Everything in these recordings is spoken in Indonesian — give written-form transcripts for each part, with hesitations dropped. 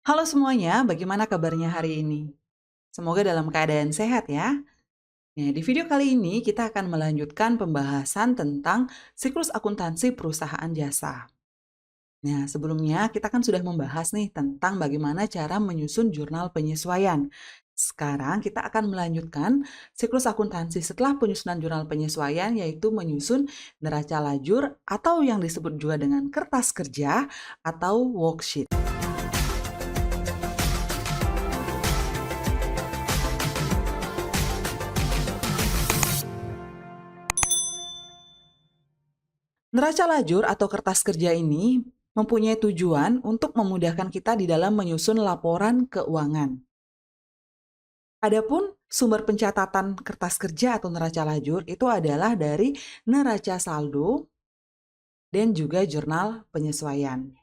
Halo semuanya, bagaimana kabarnya hari ini? Semoga dalam keadaan sehat ya. Nah, di video kali ini kita akan melanjutkan pembahasan tentang siklus akuntansi perusahaan jasa. Nah, sebelumnya kita kan sudah membahas nih tentang bagaimana cara menyusun jurnal penyesuaian. Sekarang kita akan melanjutkan siklus akuntansi setelah penyusunan jurnal penyesuaian, yaitu menyusun neraca lajur atau yang disebut juga dengan kertas kerja atau worksheet. Neraca lajur atau kertas kerja ini mempunyai tujuan untuk memudahkan kita di dalam menyusun laporan keuangan. Adapun sumber pencatatan kertas kerja atau neraca lajur itu adalah dari neraca saldo dan juga jurnal penyesuaian.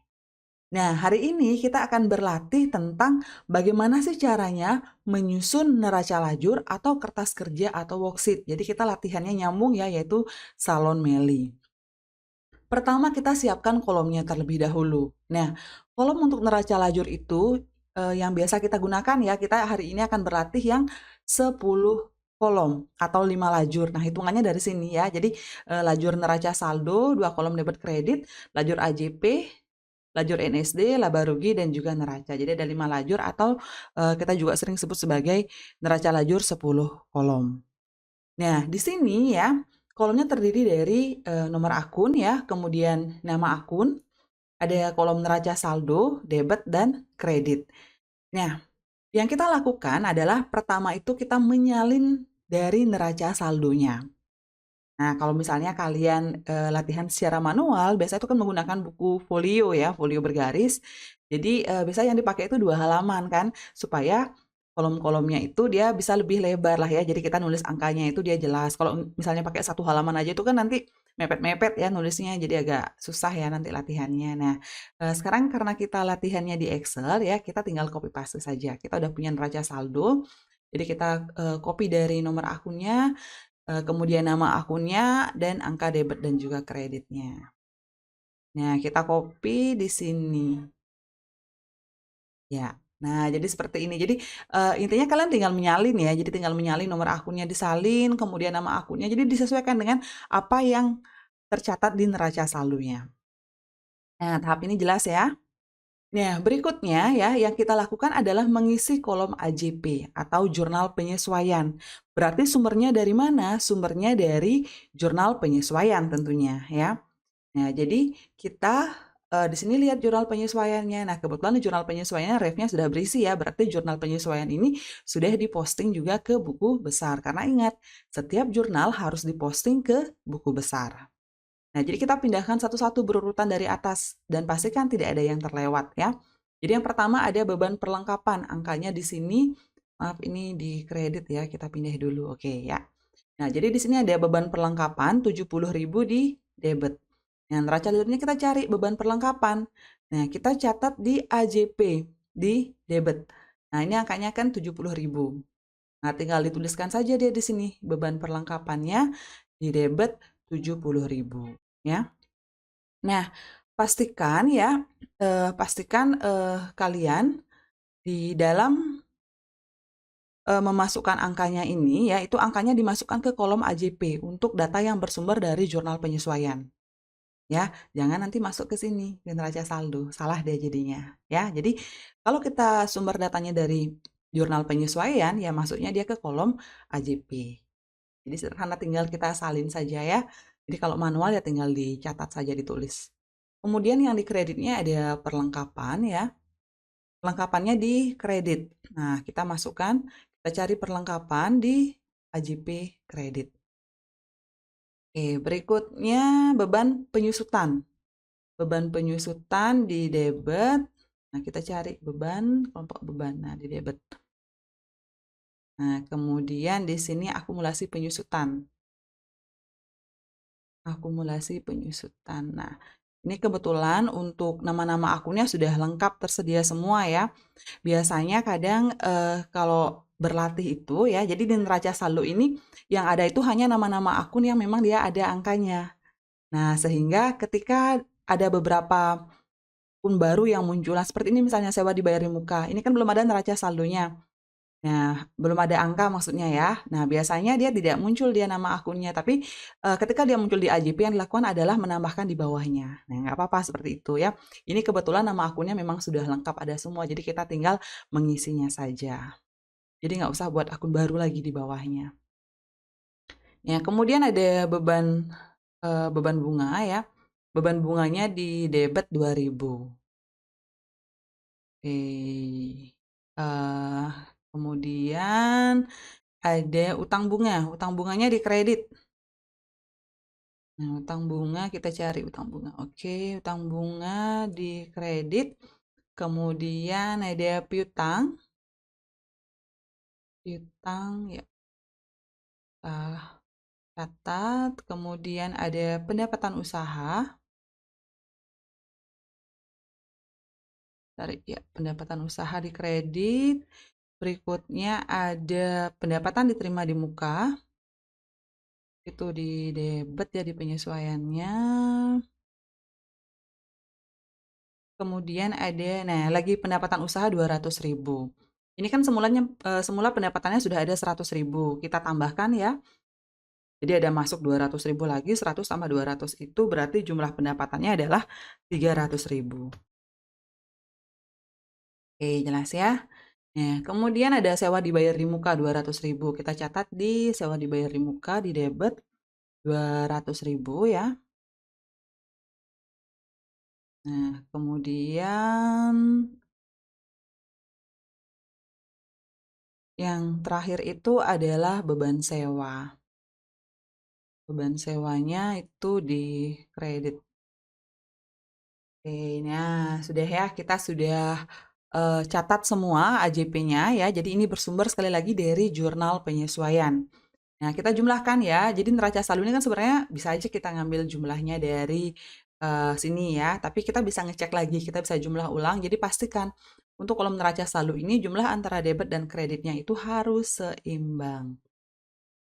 Nah, hari ini kita akan berlatih tentang bagaimana sih caranya menyusun neraca lajur atau kertas kerja atau worksheet. Jadi kita latihannya nyambung ya, yaitu Salon Meli. Pertama kita siapkan kolomnya terlebih dahulu. Nah, kolom untuk neraca lajur itu, yang biasa kita gunakan ya, kita hari ini akan berlatih yang 10 kolom atau 5 lajur. Nah, hitungannya dari sini ya. Jadi, lajur neraca saldo, 2 kolom debit kredit, lajur AJP, lajur NSD, laba rugi, dan juga neraca. Jadi ada 5 lajur atau, kita juga sering sebut sebagai neraca lajur 10 kolom. Nah, di sini ya, kolomnya terdiri dari nomor akun ya, kemudian nama akun, ada kolom neraca saldo, debit, dan kredit. Nah, yang kita lakukan adalah pertama itu kita menyalin dari neraca saldonya. Nah, kalau misalnya kalian latihan secara manual, biasanya itu kan menggunakan buku folio ya, folio bergaris. Jadi biasanya yang dipakai itu 2 halaman kan, supaya kolom-kolomnya itu dia bisa lebih lebar lah ya. Jadi kita nulis angkanya itu dia jelas. Kalau misalnya pakai 1 halaman aja itu kan nanti mepet-mepet ya nulisnya, jadi agak susah ya nanti latihannya. Nah, sekarang karena kita latihannya di Excel ya, kita tinggal copy paste saja. Kita udah punya neraca saldo, jadi kita copy dari nomor akunnya, kemudian nama akunnya, dan angka debit dan juga kreditnya. Nah, kita copy di sini. Ya. Nah, jadi seperti ini. Jadi, intinya kalian tinggal menyalin ya. Jadi tinggal menyalin nomor akunnya disalin, kemudian nama akunnya. Jadi disesuaikan dengan apa yang tercatat di neraca saldonya. Nah, tahap ini jelas ya? Nah, berikutnya ya, yang kita lakukan adalah mengisi kolom AJP atau jurnal penyesuaian. Berarti sumbernya dari mana? Sumbernya dari jurnal penyesuaian tentunya ya. Nah, jadi kita di sini lihat jurnal penyesuaiannya. Nah, kebetulan di jurnal penyesuaiannya ref-nya sudah berisi ya, berarti jurnal penyesuaian ini sudah diposting juga ke buku besar. Karena ingat, setiap jurnal harus diposting ke buku besar. Nah, jadi kita pindahkan satu-satu berurutan dari atas dan pastikan tidak ada yang terlewat ya. Jadi yang pertama ada beban perlengkapan, angkanya di sini, maaf ini di kredit ya, kita pindah dulu, oke ya. Nah, jadi di sini ada beban perlengkapan 70.000 di debit. Nah, neraca lajurnya kita cari beban perlengkapan. Nah, kita catat di AJP, di debit. Nah, ini angkanya kan 70.000. Nah, tinggal dituliskan saja dia di sini, beban perlengkapannya di debit 70.000 ya. Nah, pastikan ya, kalian di dalam memasukkan angkanya ini ya, itu angkanya dimasukkan ke kolom AJP untuk data yang bersumber dari jurnal penyesuaian. Ya, jangan nanti masuk ke sini, ke neraca saldo, salah deh jadinya. Ya, jadi kalau kita sumber datanya dari jurnal penyesuaian, ya masuknya dia ke kolom AJP. Jadi sederhana tinggal kita salin saja ya. Jadi kalau manual ya tinggal dicatat saja, ditulis. Kemudian yang di kreditnya ada perlengkapan ya. Perlengkapannya di kredit. Nah, kita masukkan, kita cari perlengkapan di AJP kredit. Oke, berikutnya beban penyusutan. Beban penyusutan di debit. Nah, kita cari beban, kelompok beban. Nah, di debit. Nah, kemudian di sini akumulasi penyusutan. Akumulasi penyusutan. Nah, ini kebetulan untuk nama-nama akunnya sudah lengkap tersedia semua ya. Biasanya kadang kalau berlatih itu ya, jadi di neraca saldo ini yang ada itu hanya nama-nama akun yang memang dia ada angkanya. Nah, sehingga ketika ada beberapa akun baru yang muncul. Nah, seperti ini misalnya sewa dibayar di muka. Ini kan belum ada neraca saldonya. Nah, belum ada angka maksudnya ya. Nah, biasanya dia tidak muncul dia nama akunnya, tapi ketika dia muncul di AJP yang dilakukan adalah menambahkan di bawahnya. Nah, nggak apa-apa seperti itu ya. Ini kebetulan nama akunnya memang sudah lengkap ada semua, jadi kita tinggal mengisinya saja. Jadi nggak usah buat akun baru lagi di bawahnya. Ya, kemudian ada beban bunga ya. Beban bunganya di debit 2.000. Oke. Kemudian ada utang bunga. Utang bunganya di kredit. Nah, utang bunga kita cari utang bunga. Oke, utang bunga di kredit. Kemudian ada piutang. Piutang ya. Catat. Kemudian ada pendapatan usaha. Tarik ya, pendapatan usaha di kredit. Berikutnya ada pendapatan diterima di muka. Itu di debit ya di penyesuaiannya. Kemudian ada, nah lagi pendapatan usaha 200.000. Ini kan semula pendapatannya sudah ada 100.000. Kita tambahkan ya. Jadi ada masuk 200.000 lagi, 100 tambah 200 itu berarti jumlah pendapatannya adalah 300.000. Oke, jelas ya. Nah, kemudian ada sewa dibayar di muka 200.000. Kita catat di sewa dibayar di muka di debit 200.000 ya. Nah, kemudian yang terakhir itu adalah beban sewa. Beban sewanya itu di kredit. Oke, nah sudah ya, kita sudah catat semua AJP-nya ya. Jadi ini bersumber sekali lagi dari jurnal penyesuaian. Nah, kita jumlahkan ya. Jadi neraca saldo ini kan sebenarnya bisa aja kita ngambil jumlahnya dari sini ya. Tapi kita bisa ngecek lagi, kita bisa jumlah ulang. Jadi pastikan untuk kolom neraca saldo ini jumlah antara debit dan kreditnya itu harus seimbang.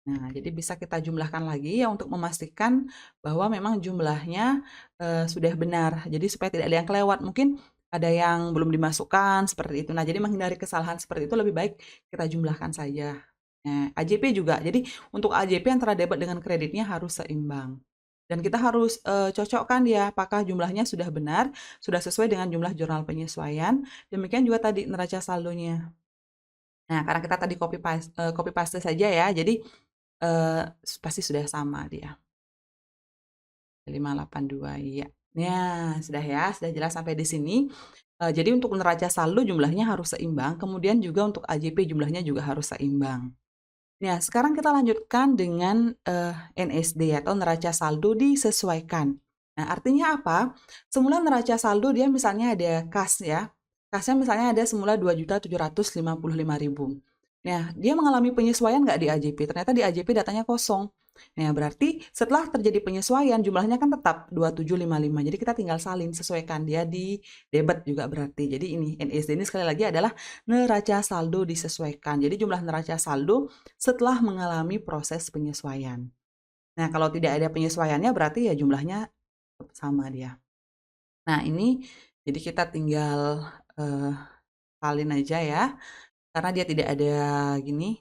Nah, jadi bisa kita jumlahkan lagi ya untuk memastikan bahwa memang jumlahnya sudah benar. Jadi supaya tidak ada yang kelewat. Mungkin ada yang belum dimasukkan seperti itu. Nah, jadi menghindari kesalahan seperti itu lebih baik kita jumlahkan saja. Nah, AJP juga. Jadi untuk AJP antara debit dengan kreditnya harus seimbang. Dan kita harus cocokkan ya apakah jumlahnya sudah benar, sudah sesuai dengan jumlah jurnal penyesuaian. Demikian juga tadi neraca saldonya. Nah, karena kita tadi copy paste saja ya. Jadi pasti sudah sama dia. 582, iya. Nah, sudah ya, sudah jelas sampai di sini. Jadi untuk neraca saldo jumlahnya harus seimbang, kemudian juga untuk AJP jumlahnya juga harus seimbang. Nah, sekarang kita lanjutkan dengan NSD atau neraca saldo disesuaikan. Nah, artinya apa? Semula neraca saldo dia misalnya ada kas ya. Kasnya misalnya ada semula 2.755.000. Nah, dia mengalami penyesuaian nggak di AJP? Ternyata di AJP datanya kosong. Nah, berarti setelah terjadi penyesuaian jumlahnya kan tetap 2755. Jadi kita tinggal salin sesuaikan dia di debit juga berarti. Jadi ini NSD ini sekali lagi adalah neraca saldo disesuaikan. Jadi jumlah neraca saldo setelah mengalami proses penyesuaian. Nah, kalau tidak ada penyesuaiannya berarti ya jumlahnya sama dia. Nah, ini jadi kita tinggal salin aja ya. Karena dia tidak ada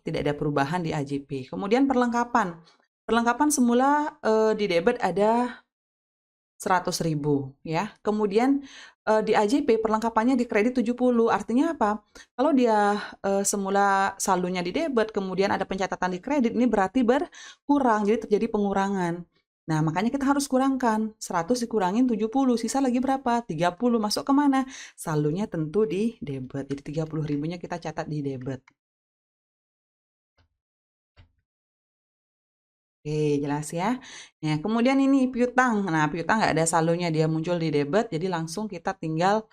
tidak ada perubahan di AJP. Kemudian perlengkapan. Perlengkapan semula di debit ada 100.000 ya. Kemudian di AJP perlengkapannya di kredit 70. Artinya apa? Kalau dia semula saldonya di debit, kemudian ada pencatatan di kredit, ini berarti berkurang. Jadi terjadi pengurangan. Nah, makanya kita harus kurangkan. 100 dikurangin 70, sisa lagi berapa? 30. Masuk ke mana? Saldonya tentu di debit. Jadi 30.000-nya kita catat di debit. Oke, jelas ya. Nah, kemudian ini piutang. Nah, piutang nggak ada saldonya, dia muncul di debit, jadi langsung kita tinggal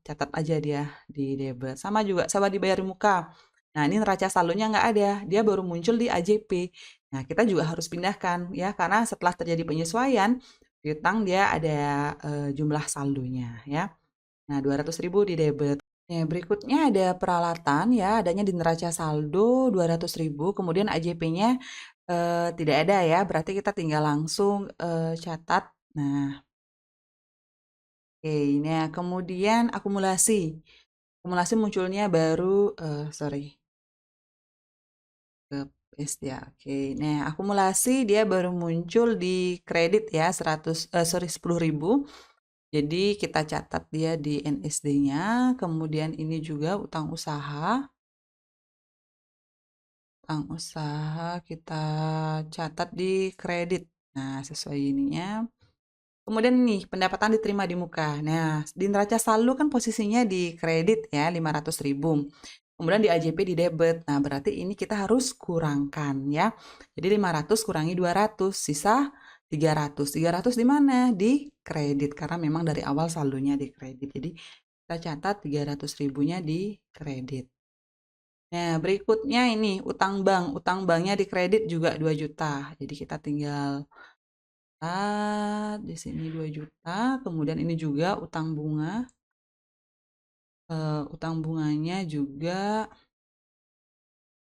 catat aja dia di debit. Sama juga sewa dibayar di muka. Nah, ini neraca saldonya nggak ada, dia baru muncul di AJP. Nah, kita juga harus pindahkan ya, karena setelah terjadi penyesuaian, piutang dia ada jumlah saldonya ya. Nah, 200.000 di debit. Nah, berikutnya ada peralatan ya, adanya di neraca saldo 200.000, kemudian AJP-nya tidak ada ya, berarti kita tinggal langsung catat. Nah, Oke, nah kemudian akumulasi. Akumulasi munculnya baru, sorry, ke paste ya, oke. Nah, akumulasi dia baru muncul di kredit ya, 10.000. Jadi kita catat dia di NSD-nya, kemudian ini juga utang usaha kita catat di kredit. Nah, sesuai ininya. Kemudian nih, pendapatan diterima di muka. Nah, di neraca saldo kan posisinya di kredit ya, 500.000. Kemudian di AJP di debit. Nah, berarti ini kita harus kurangkan ya. Jadi 500 kurangi 200, sisa 300. 300 di mana? Di kredit, karena memang dari awal saldonya di kredit. Jadi kita catat 300 ribunya di kredit. Nah, berikutnya ini utang bank. Utang banknya di kredit juga 2 juta. Jadi kita tinggal di sini 2 juta. Kemudian ini juga utang bunga. Utang bunganya juga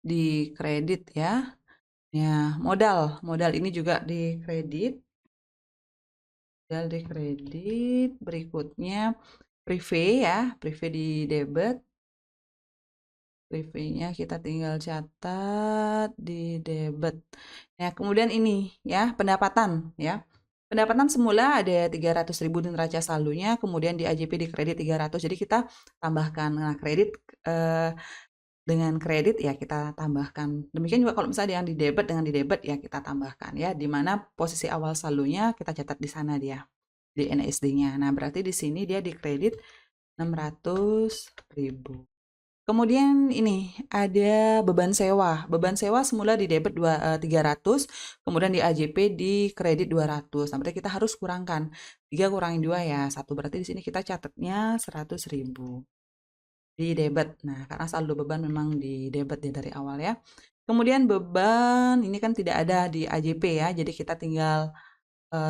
di kredit ya. Ya, modal ini juga di kredit. Modal di kredit. Berikutnya prive ya, prive di debit. Preview-nya kita tinggal catat di debit. Nah, kemudian ini ya, pendapatan ya. Pendapatan semula ada 300.000 di neraca saldonya, kemudian di AJP di kredit 300. Jadi kita tambahkan. Nah, kredit dengan kredit ya kita tambahkan. Demikian juga kalau misalnya yang di debit dengan di debit ya kita tambahkan ya. Di mana posisi awal saldonya kita catat di sana dia di NSD-nya. Nah, berarti di sini dia di kredit 600.000. Kemudian ini ada beban sewa. Beban sewa semula di debit 300, kemudian di AJP di kredit 200. Nah, berarti kita harus kurangkan. 3 kurangi 2 ya, 1. Berarti di sini kita catatnya 100.000 di debit. Nah, karena saldo beban memang di debit ya dari awal ya. Kemudian beban ini kan tidak ada di AJP ya, jadi kita tinggal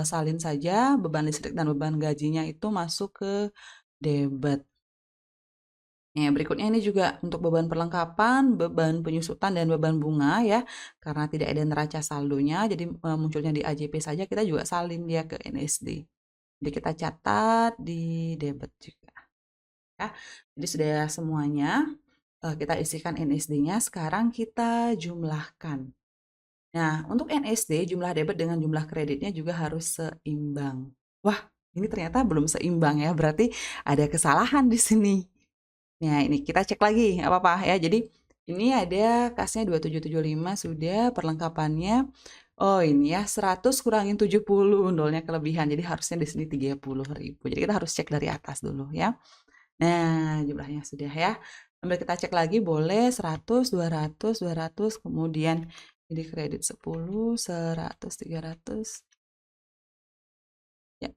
salin saja beban listrik dan beban gajinya itu masuk ke debit. Nah, berikutnya ini juga untuk beban perlengkapan, beban penyusutan, dan beban bunga ya. Karena tidak ada neraca saldonya, jadi munculnya di AJP saja, kita juga salin dia ke NSD. Jadi kita catat di debit juga. Ya. Jadi sudah semuanya, kita isikan NSD-nya, sekarang kita jumlahkan. Nah, untuk NSD, jumlah debit dengan jumlah kreditnya juga harus seimbang. Wah, ini ternyata belum seimbang ya, berarti ada kesalahan di sini. Nah, ini kita cek lagi, nggak apa-apa ya. Jadi, ini ada kasnya 2775 sudah, perlengkapannya. Oh, ini ya, 100 kurangin 70, nolnya kelebihan. Jadi, harusnya di sini 30.000. Jadi, kita harus cek dari atas dulu ya. Nah, jumlahnya sudah ya. Sambil kita cek lagi, boleh 100, 200, 200, kemudian ini kredit 10, 100, 300. Ya.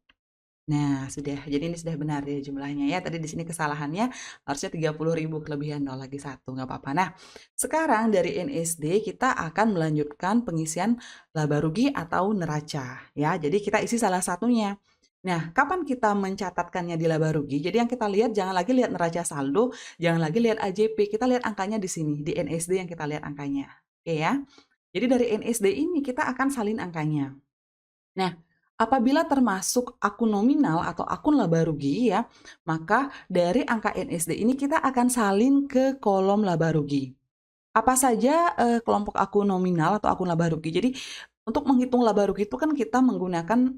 Nah, sudah. Jadi ini sudah benar ya jumlahnya ya. Tadi di sini kesalahannya harusnya 30.000 kelebihan 0 lagi 1, nggak apa-apa. Nah, sekarang dari NSD kita akan melanjutkan pengisian laba rugi atau neraca ya. Jadi kita isi salah satunya. Nah, kapan kita mencatatkannya di laba rugi? Jadi yang kita lihat jangan lagi lihat neraca saldo, jangan lagi lihat AJP, kita lihat angkanya di sini, di NSD yang kita lihat angkanya. Oke ya. Jadi dari NSD ini kita akan salin angkanya. Nah, apabila termasuk akun nominal atau akun laba rugi ya, maka dari angka NSD ini kita akan salin ke kolom laba rugi. Apa saja kelompok akun nominal atau akun laba rugi? Jadi untuk menghitung laba rugi itu kan kita menggunakan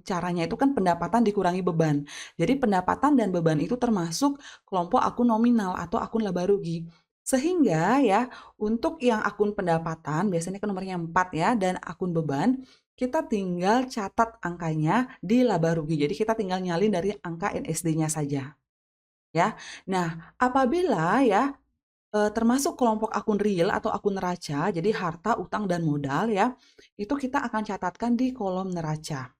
caranya itu kan pendapatan dikurangi beban. Jadi pendapatan dan beban itu termasuk kelompok akun nominal atau akun laba rugi. Sehingga ya untuk yang akun pendapatan biasanya kan nomornya 4 ya dan akun beban kita tinggal catat angkanya di laba rugi. Jadi kita tinggal nyalin dari angka NSD-nya saja. Ya. Nah, apabila ya termasuk kelompok akun real atau akun neraca, jadi harta, utang, dan modal ya, itu kita akan catatkan di kolom neraca.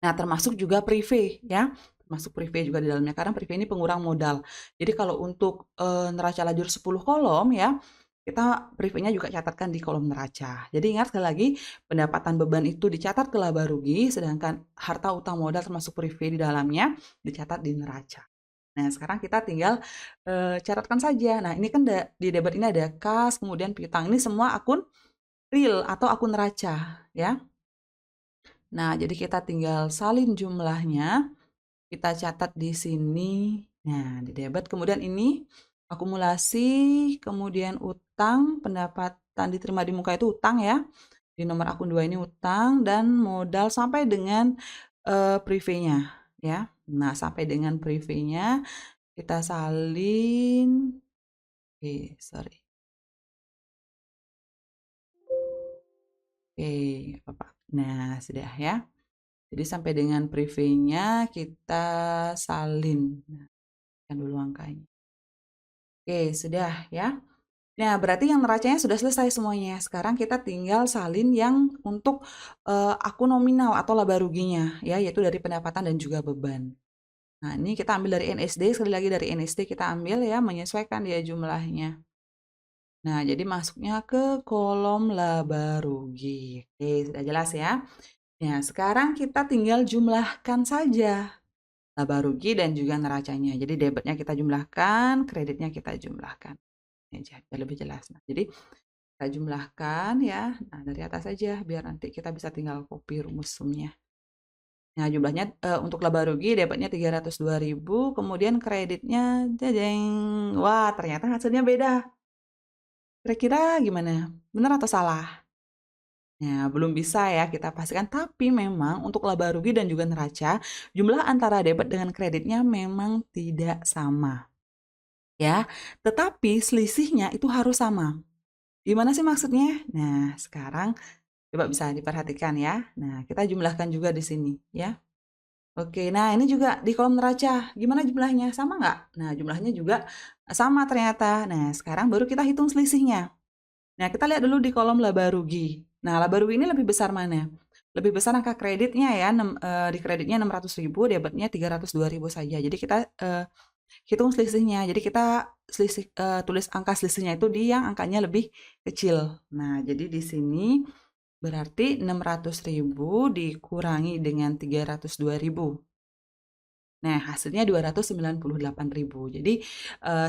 Nah, termasuk juga prive ya, termasuk prive juga di dalamnya, karena prive ini pengurang modal. Jadi kalau untuk neraca lajur 10 kolom ya, kita prive-nya juga catatkan di kolom neraca. Jadi ingat sekali lagi, pendapatan beban itu dicatat ke laba rugi, sedangkan harta, utang, modal termasuk prive di dalamnya dicatat di neraca. Nah, sekarang kita tinggal catatkan saja. Nah, ini kan di debit ini ada kas, kemudian piutang. Ini semua akun real atau akun neraca ya. Nah, jadi kita tinggal salin jumlahnya Kita catat di sini. Nah, di debit, kemudian ini akumulasi, kemudian utang, pendapatan diterima di muka itu utang ya. Di nomor akun 2 ini utang dan modal sampai dengan privenya ya. Nah, sampai dengan privenya kita salin. Oke, sorry. Oke, apa-apa. Nah, sudah ya. Jadi sampai dengan privenya kita salin. Nah, kan dulu angkanya. Oke, sudah ya. Nah, berarti yang neracanya sudah selesai semuanya. Sekarang kita tinggal salin yang untuk akun nominal atau laba ruginya ya, yaitu dari pendapatan dan juga beban. Nah, ini kita ambil dari NSD, sekali lagi dari NSD kita ambil ya, menyesuaikan dia jumlahnya. Nah, jadi masuknya ke kolom laba rugi. Oke, sudah jelas ya. Nah, sekarang kita tinggal jumlahkan saja laba rugi dan juga neracanya. Jadi debitnya kita jumlahkan, kreditnya kita jumlahkan. Ini aja, biar lebih jelas. Nah, jadi kita jumlahkan ya. Nah, dari atas saja biar nanti kita bisa tinggal copy rumus sumnya. Nah, jumlahnya untuk laba rugi debitnya 302.000, kemudian kreditnya jadeng. Wah, ternyata hasilnya beda. Kira-kira gimana? Benar atau salah? Nah, belum bisa ya kita pastikan, tapi memang untuk laba rugi dan juga neraca, jumlah antara debit dengan kreditnya memang tidak sama. Ya, tetapi selisihnya itu harus sama. Gimana sih maksudnya? Nah, sekarang coba bisa diperhatikan ya. Nah, kita jumlahkan juga di sini ya. Oke, nah ini juga di kolom neraca. Gimana jumlahnya? Sama nggak? Nah, jumlahnya juga sama ternyata. Nah, sekarang baru kita hitung selisihnya. Nah, kita lihat dulu di kolom laba rugi. Nah, laba rugi ini lebih besar mana? Lebih besar angka kreditnya ya, di kreditnya 600.000, debitnya 302.000 saja. Jadi kita hitung selisihnya. Jadi kita tulis angka selisihnya itu di yang angkanya lebih kecil. Nah, jadi di sini berarti 600.000 dikurangi dengan 302.000. Nah, hasilnya 298.000. Jadi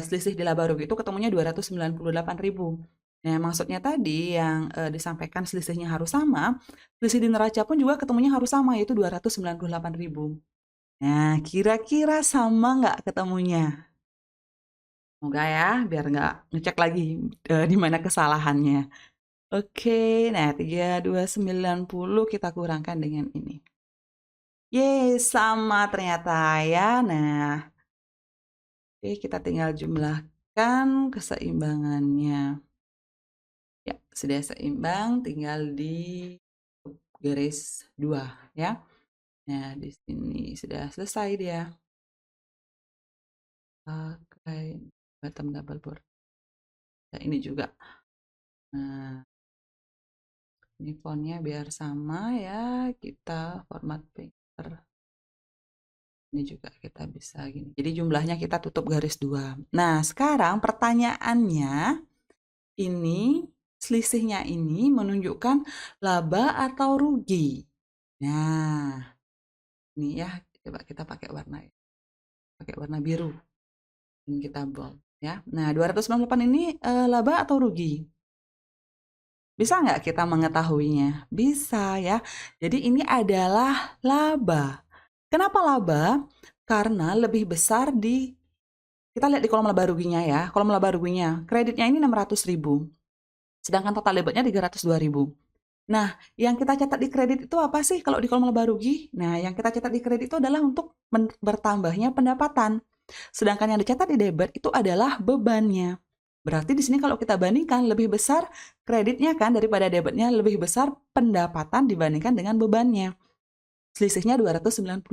selisih di laba rugi itu ketemunya 298.000. Nah, maksudnya tadi yang disampaikan selisihnya harus sama, selisih di neraca pun juga ketemunya harus sama, yaitu 298.000. Nah, kira-kira sama nggak ketemunya? Semoga ya, biar nggak ngecek lagi di mana kesalahannya. Oke, nah 3290 kita kurangkan dengan ini. Yeay, sama ternyata ya. Nah, oke, kita tinggal jumlahkan keseimbangannya. Ya, sudah seimbang, tinggal di garis 2 ya. Nah, di sini sudah selesai dia. Oke, bottom double border. Nah, ini juga. Nah, ini fontnya biar sama ya, kita format paper. Ini juga kita bisa gini. Jadi jumlahnya kita tutup garis 2. Nah, sekarang pertanyaannya, ini selisihnya ini menunjukkan laba atau rugi. Nah, ini ya, coba kita pakai warna ya. Pakai warna biru. Dan kita bold ya. Nah, 298 ini laba atau rugi? Bisa nggak kita mengetahuinya? Bisa ya. Jadi ini adalah laba. Kenapa laba? Karena lebih besar kita lihat di kolom laba ruginya ya. Kolom laba ruginya, kreditnya ini 600.000. Sedangkan total debitnya 302.000. Nah, yang kita catat di kredit itu apa sih kalau di kolom laba rugi? Nah, yang kita catat di kredit itu adalah untuk bertambahnya pendapatan. Sedangkan yang dicatat di debit itu adalah bebannya. Berarti di sini kalau kita bandingkan lebih besar kreditnya kan daripada debitnya, lebih besar pendapatan dibandingkan dengan bebannya. Selisihnya 298.000.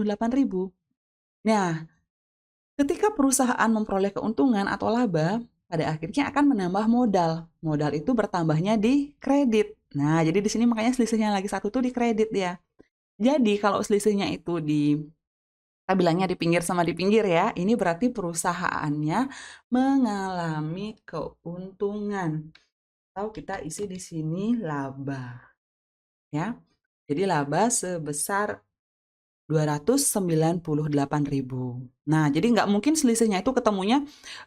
Nah, ketika perusahaan memperoleh keuntungan atau laba, pada akhirnya akan menambah modal. Modal itu bertambahnya di kredit. Nah, jadi di sini makanya selisihnya lagi satu tuh di kredit ya. Jadi kalau selisihnya itu kita bilangnya di pinggir sama di pinggir ya, ini berarti perusahaannya mengalami keuntungan. Atau kita isi di sini laba. Ya. Jadi laba sebesar 298.000. Nah, jadi nggak mungkin selisihnya itu ketemunya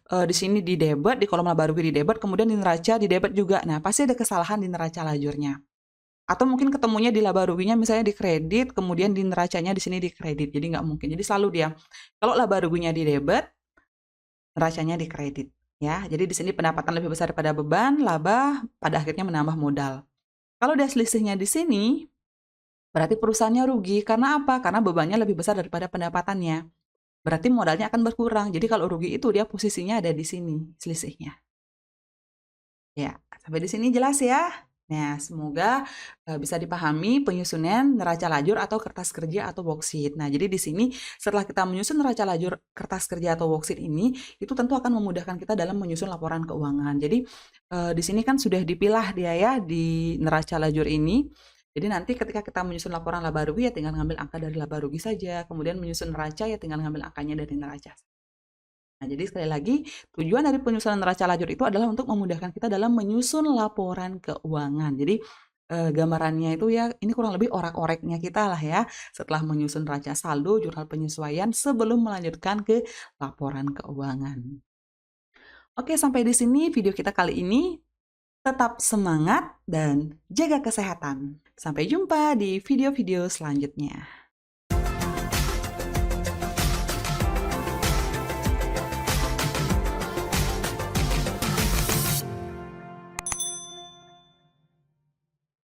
di sini di debit, di kolom laba rugi di debit, kemudian di neraca di debit juga. Nah, pasti ada kesalahan di neraca lajurnya. Atau mungkin ketemunya di laba ruginya misalnya di kredit, kemudian di neracanya di sini di kredit. Jadi nggak mungkin. Jadi selalu dia, kalau laba ruginya di debit, neracanya di kredit. Ya, jadi di sini pendapatan lebih besar daripada beban, laba pada akhirnya menambah modal. Kalau dia selisihnya di sini, berarti perusahaannya rugi. Karena apa? Karena bebannya lebih besar daripada pendapatannya. Berarti modalnya akan berkurang. Jadi kalau rugi itu dia posisinya ada di sini, selisihnya. Ya, sampai di sini jelas ya? Nah, semoga bisa dipahami penyusunan neraca lajur atau kertas kerja atau worksheet. Nah, jadi di sini setelah kita menyusun neraca lajur kertas kerja atau worksheet ini, itu tentu akan memudahkan kita dalam menyusun laporan keuangan. Jadi di sini kan sudah dipilah dia ya di neraca lajur ini. Jadi nanti ketika kita menyusun laporan laba rugi ya tinggal ngambil angka dari laba rugi saja. Kemudian menyusun neraca ya tinggal ngambil angkanya dari neraca. Nah, jadi sekali lagi, tujuan dari penyusunan neraca lajur itu adalah untuk memudahkan kita dalam menyusun laporan keuangan. Jadi, gambarannya itu ya, ini kurang lebih orak-oreknya kita lah ya, setelah menyusun neraca saldo, jurnal penyesuaian, sebelum melanjutkan ke laporan keuangan. Oke, sampai di sini video kita kali ini. Tetap semangat dan jaga kesehatan. Sampai jumpa di video-video selanjutnya.